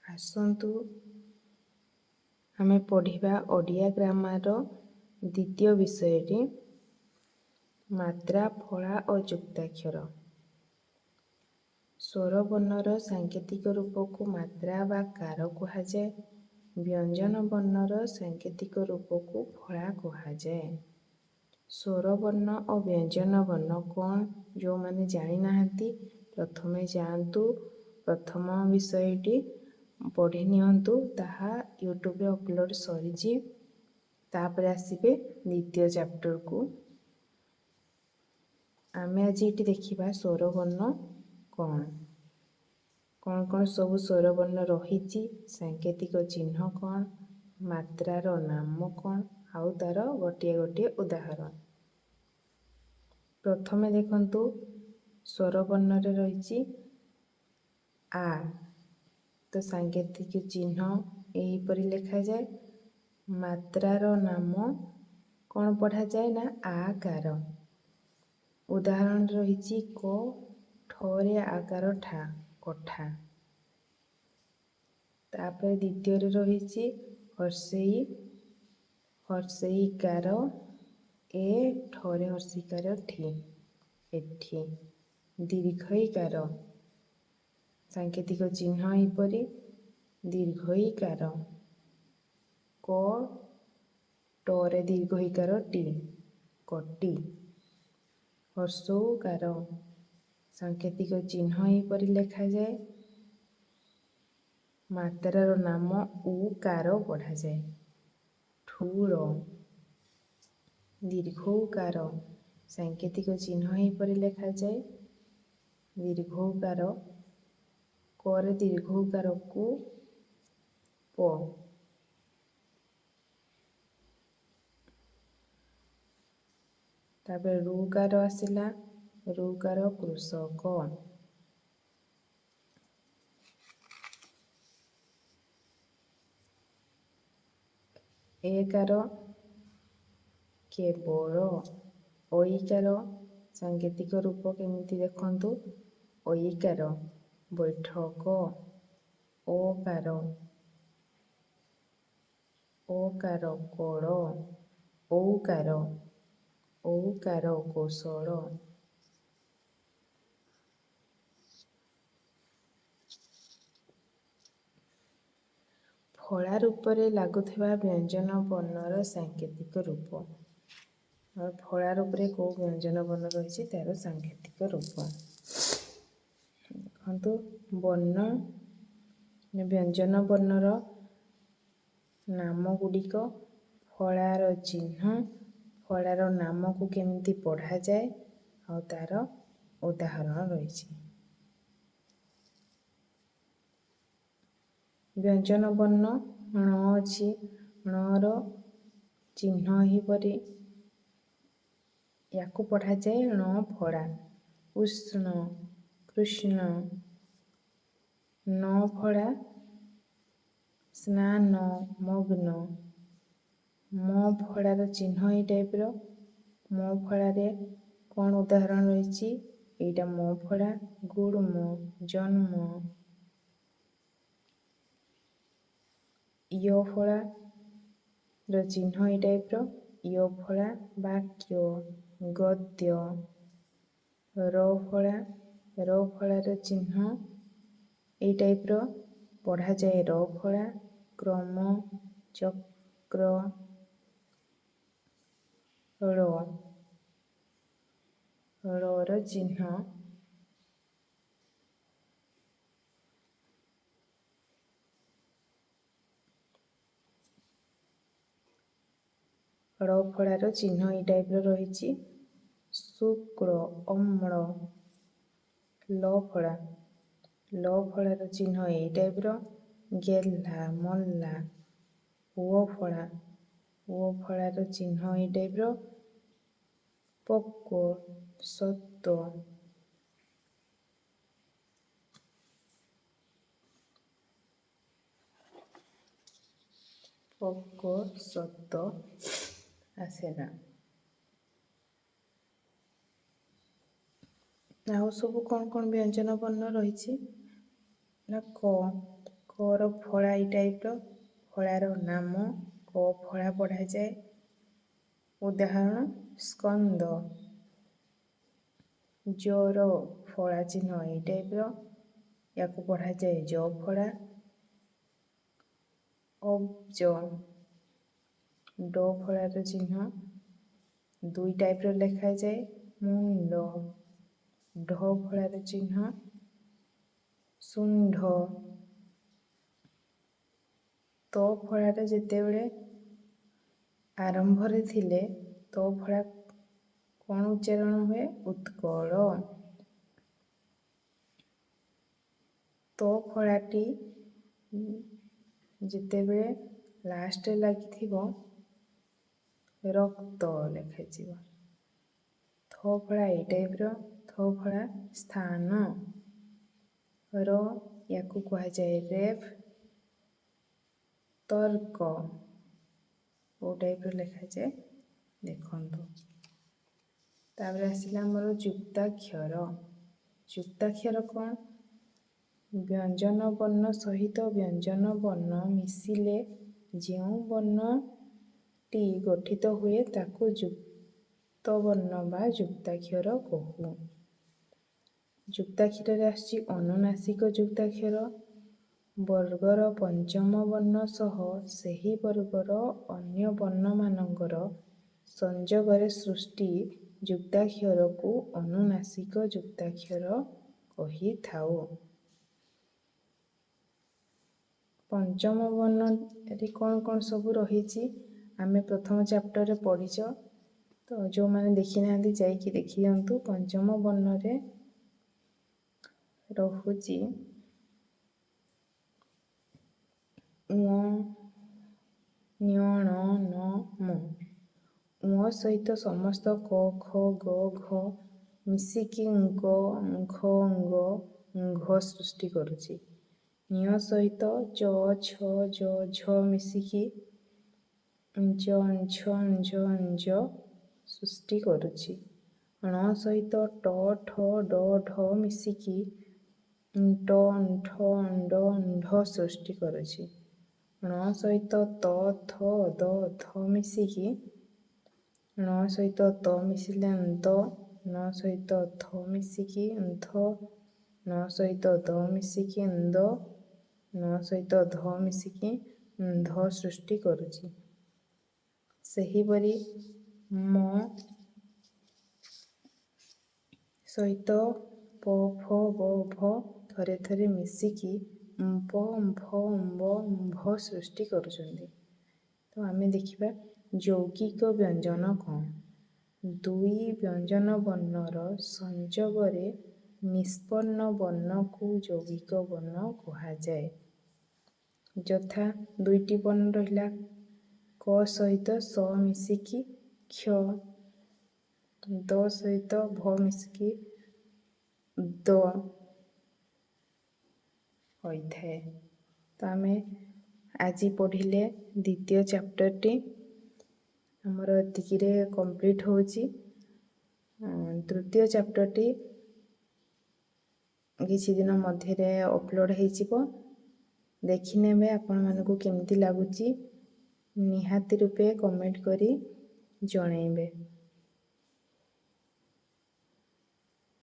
ଆସନ୍ତୁ ଆମେ ପଢ଼ିବା ଓଡ଼ିଆ ଗ୍ରାମାରର ଦ୍ୱିତୀୟ ବିଷୟଟି ମାତ୍ରା, ଫଳା ଓ ଯୁକ୍ତାକ୍ଷର। ସ୍ୱରବର୍ଣ୍ଣର ସାଙ୍କେତିକ ରୂପକୁ ମାତ୍ରା ବା କାର କୁହାଯାଏ। ବ୍ୟଞ୍ଜନ ବର୍ଣ୍ଣର ସାଙ୍କେତିକ ରୂପକୁ ଫଳା କୁହାଯାଏ। ସ୍ୱରବର୍ଣ୍ଣ ଓ ବ୍ୟଞ୍ଜନ ବର୍ଣ୍ଣ କ'ଣ? ଯେଉଁମାନେ ଜାଣିନାହାନ୍ତି ପ୍ରଥମେ ଯାଆନ୍ତୁ, ପ୍ରଥମ ବିଷୟଟି ପଢ଼ି ନିଅନ୍ତୁ। ତାହା ୟୁଟ୍ୟୁବରେ ଅପଲୋଡ଼ ସରିଛି। ତାପରେ ଆସିବେ ଦ୍ୱିତୀୟ ଚାପ୍ଟରକୁ। ଆମେ ଆଜି ଏଠି ଦେଖିବା ସ୍ୱରବର୍ଣ୍ଣ କ'ଣ କ'ଣ ସବୁ ସ୍ୱରବର୍ଣ୍ଣ ରହିଛି, ସାଙ୍କେତିକ ଚିହ୍ନ କ'ଣ, ମାତ୍ରାର ନାମ କ'ଣ, ଆଉ ତାର ଗୋଟିଏ ଗୋଟିଏ ଉଦାହରଣ। ପ୍ରଥମେ ଦେଖନ୍ତୁ, ସ୍ୱରବର୍ଣ୍ଣରେ ରହିଛି ଆ, ତ ସାଙ୍କେତିକ ଚିହ୍ନ ଏହିପରି ଲେଖାଯାଏ। ମାତ୍ରାର ନାମ କ'ଣ ପଢ଼ାଯାଏ ନା ଆକାର। ଉଦାହରଣ ରହିଛି କ, ଠରେ ଆକାର ଠା, କଠା। ତାପରେ ଦ୍ୱିତୀୟରେ ରହିଛି ହର୍ଷେଇ, ହର୍ଷେଇକାର ଏ, ଠରେ ହର୍ଷିକାର ଠି, ଏଠି। ଦୀର୍ଘଇକାର ସାଙ୍କେତିକ ଚିହ୍ନ ଏହିପରି ଦୀର୍ଘଇକାର। କ, ଟରେ ଦୀର୍ଘଇକାର ଟି, କଟି। ହର୍ଷଉକାର ସାଙ୍କେତିକ ଚିହ୍ନ ଏହିପରି ଲେଖାଯାଏ। ମାତ୍ରାର ନାମ ଉକାର ପଢ଼ାଯାଏ। ଠୁଳ। ଦୀର୍ଘଉକାର ସାଙ୍କେତିକ ଚିହ୍ନ ଏହିପରି ଲେଖାଯାଏ। ଦୀର୍ଘଉକାର, କରେ ଦୀର୍ଘଉକାର କୁ, ପ। ତାପରେ ରୁକାର ଆସିଲା, ରୁକାର କୃଷକ। ଏକାର କେବଳ। ଐକାର ସାଙ୍କେତିକ ରୂପ କେମିତି ଦେଖନ୍ତୁ, ଐକାର ବୈଠକ। ଓକାର, ଓକାର କଳ। ଔକାର, ଔକାର କୌଶଳ। ଫଳା ରୂପରେ ଲାଗୁଥିବା ବ୍ୟଞ୍ଜନ ବର୍ଣ୍ଣର ସାଙ୍କେତିକ ରୂପ। ଫଳା ରୂପରେ କେଉଁ ବ୍ୟଞ୍ଜନ ବର୍ଣ୍ଣ ରହିଛି ତାର ସାଙ୍କେତିକ ରୂପ। ଦେଖନ୍ତୁ, ବର୍ଣ୍ଣ ବ୍ୟଞ୍ଜନ ବର୍ଣ୍ଣର ନାମ ଗୁଡ଼ିକ, ଫଳାର ଚିହ୍ନ, ଫଳାର ନାମକୁ କେମିତି ପଢ଼ାଯାଏ, ଆଉ ତାର ଉଦାହରଣ ରହିଛି। ବ୍ୟଞ୍ଜନ ବର୍ଣ୍ଣ ଣ ଅଛି, ଣର ଚିହ୍ନ ଏହିପରି। ୟାକୁ ପଢ଼ାଯାଏ ଣ ଫଳା। ଉଷ୍ଣ, କୃଷ୍ଣ। ନ ଫଳା ସ୍ନାନ, ମଗ୍ନ। ମ ଫଳାର ଚିହ୍ନ ଏଇ ଟାଇପର। ମ ଫଳାରେ କ'ଣ ଉଦାହରଣ ରହିଛି? ଏଇଟା ମ ଫଳା, ଗୁଳ୍ମ, ଜନ୍ମ। ୟ ଫଳାର ଚିହ୍ନ ଏଇ ଟାଇପର। ୟ ଫଳା ବାକ୍ୟ, ଗଦ୍ୟ। ର ଫଳା, ର ଫଳାର ଚିହ୍ନ ଏଇ ଟାଇପର। ପଢ଼ାଯାଏ ର ଫଳା, କ୍ରମ, ଚକ୍ର। ଳ, ଳର ଚିହ୍ନ ଳ ଫଳାର ଚିହ୍ନ ଏଇ ଟାଇପର ରହିଛି। ଶୁକ୍ଳ, ଅମ୍ଳ। ଲ ଫଳା, ଲ ଫଳାର ଚିହ୍ନ ଏଇ ଟାଇପର। ଗେହ୍ଲା, ମଲା। ଅ ଫଳା, ଅ ଫଳାର ଚିହ୍ନ ଏଇ ଟାଇପର। ପକ୍ୱ, ସତ୍ୱ। ପକ୍ୱ, ସତ୍ୱ ଆସିଲା। ଆଉ ସବୁ କ'ଣ କ'ଣ ବ୍ୟଞ୍ଜନ ବର୍ଣ୍ଣ ରହିଛି ନା କ, କ ଫର ଫଳା ଏଇ ଟାଇପ୍ର, ଫଳାର ନାମ, କ ଫଳା ପଢ଼ାଯାଏ। ଉଦାହରଣ ସ୍କନ୍ଦ। ଜର ଫଳା ଚିହ୍ନ ଏଇ ଟାଇପ୍ର, ୟାକୁ ପଢ଼ାଯାଏ ଜ ଫଳା। ଅବ୍ଜ ଡ ଫଳାର ଚିହ୍ନ ଦୁଇ ଟାଇପ୍ର ଲେଖାଯାଏ। ମୁଣ୍ଡ ଢ ଫଳାର ଚିହ୍ନ ଶୁଣ୍ଢ। ତ ଫଳାରେ ଯେତେବେଳେ ଆରମ୍ଭରେ ଥିଲେ ତ ଫଳା କ'ଣ ଉଚ୍ଚାରଣ ହୁଏ? ଉତ୍କଳ। ତ ଫଳାଟି ଯେତେବେଳେ ଲାଷ୍ଟରେ ଲାଗିଥିବ ରକ୍ତ ଲେଖାଯିବ। ଥ ଫଳା ଏଇ ଟାଇପ୍ର, ଥ ଫଳା ସ୍ଥାନ। ର ୟାକୁ କୁହାଯାଏ ରେଫ୍। ତର୍କ ଓ ଟାଇପ୍ର ଲେଖାଯାଏ। ଦେଖନ୍ତୁ ତାପରେ ଆସିଲା ଆମର ଯୁକ୍ତାକ୍ଷର। ଯୁକ୍ତାକ୍ଷର କ'ଣ? ବ୍ୟଞ୍ଜନ ବର୍ଣ୍ଣ ସହିତ ବ୍ୟଞ୍ଜନ ବର୍ଣ୍ଣ ମିଶିଲେ ଯେଉଁ ବର୍ଣ୍ଣଟି ଗଠିତ ହୁଏ ତାକୁ ଯୁକ୍ତ ବର୍ଣ୍ଣ ବା ଯୁକ୍ତାକ୍ଷର କହୁ। ଯୁକ୍ତାକ୍ଷରରେ ଆସିଛି ଅନୁନାସିକ ଯୁକ୍ତାକ୍ଷର। ବର୍ଗର ପଞ୍ଚମ ବର୍ଣ୍ଣ ସହ ସେହି ବର୍ଗର ଅନ୍ୟ ବର୍ଣ୍ଣମାନଙ୍କର ସଂଯୋଗରେ ସୃଷ୍ଟି ଯୁକ୍ତାକ୍ଷରକୁ ଅନୁନାସିକ ଯୁକ୍ତାକ୍ଷର କହିଥାଉ। ପଞ୍ଚମ ବର୍ଣ୍ଣରେ କ'ଣ ସବୁ ରହିଛି ଆମେ ପ୍ରଥମ ଚାପ୍ଟରରେ ପଢ଼ିଛ, ତ ଯେଉଁମାନେ ଦେଖିନାହାନ୍ତି ଯାଇକି ଦେଖିଦିଅନ୍ତୁ। ପଞ୍ଚମ ବର୍ଣ୍ଣରେ ରହୁଛି ଙ, ņ, ଣ, ନ, ମ। ଙ ସହିତ ସମସ୍ତ କ, ଖ, ଗ, ଘ ମିଶିକି ଙ୍ଗ, ଙ୍ଘ, ଙ୍ଗ, ଙ୍ଘ ସୃଷ୍ଟି କରୁଛି। ঞ ସହିତ ଚ, ଛ, ଜ, ଝ ମିଶିକି ଞ୍ଜ, ଞ୍ଝ, ଞ୍ଜ, ଞ୍ଜ ସୃଷ୍ଟି କରୁଛି। ଣ ସହିତ ଟ, ଠ, ଡ, ଢ ମିଶିକି ଣ୍ଟ, ଣ୍ଠ, ଣ୍ଡ, ଣ୍ଢ ସୃଷ୍ଟି କରୁଛି। ଣ ସହିତ ତ, ଥ, ଦ, ଧ ମିଶିକି ଣ ସହିତ ତ ମିଶିଲେ ନ୍ତ, ନ ସହିତ ଥ ମିଶିକି ନ୍ଥ, ନ ସହିତ ଦ ମିଶିକି ନ୍ଦ, ନ ସହିତ ଧ ମିଶିକି ନ୍ଧ ସୃଷ୍ଟି କରୁଛି। ସେହିପରି ମ ସହିତ ପ, ଫ, ବ, ଭ ଥରେ ଥରେ ମିଶିକି ମ୍ପ, ମ୍ଫ, ମ୍ବ, ମ୍ଭ ସୃଷ୍ଟି କରୁଛନ୍ତି। ତ ଆମେ ଦେଖିବା ଯୌଗିକ ବ୍ୟଞ୍ଜନ କ'ଣ? ଦୁଇ ବ୍ୟଞ୍ଜନ ବର୍ଣ୍ଣର ସଂଯୋଗରେ ନିଷ୍ପନ୍ନ ବର୍ଣ୍ଣକୁ ଯୌଗିକ ବର୍ଣ୍ଣ କୁହାଯାଏ। ଯଥା ଦୁଇଟି ବର୍ଣ୍ଣ ରହିଲା କ ସହିତ ସ ମିଶିକି କ୍ଷ, ଦ ସହିତ ଭ ମିଶିକି ଦ ହୋଇଥାଏ। ତ ଆମେ ଆଜି ପଢ଼ିଲେ ଦ୍ୱିତୀୟ ଚାପ୍ଟରଟି ଆମର ଏତିକିରେ କମ୍ପ୍ଲିଟ୍ ହେଉଛି। ତୃତୀୟ ଚାପ୍ଟରଟି କିଛି ଦିନ ମଧ୍ୟରେ ଅପଲୋଡ଼ ହେଇଯିବ। ଦେଖିନେବେ ଆପଣମାନଙ୍କୁ କେମିତି ଲାଗୁଛି, ନିହାତି ରୂପେ କମେଣ୍ଟ କରି ଜଣେଇବେ।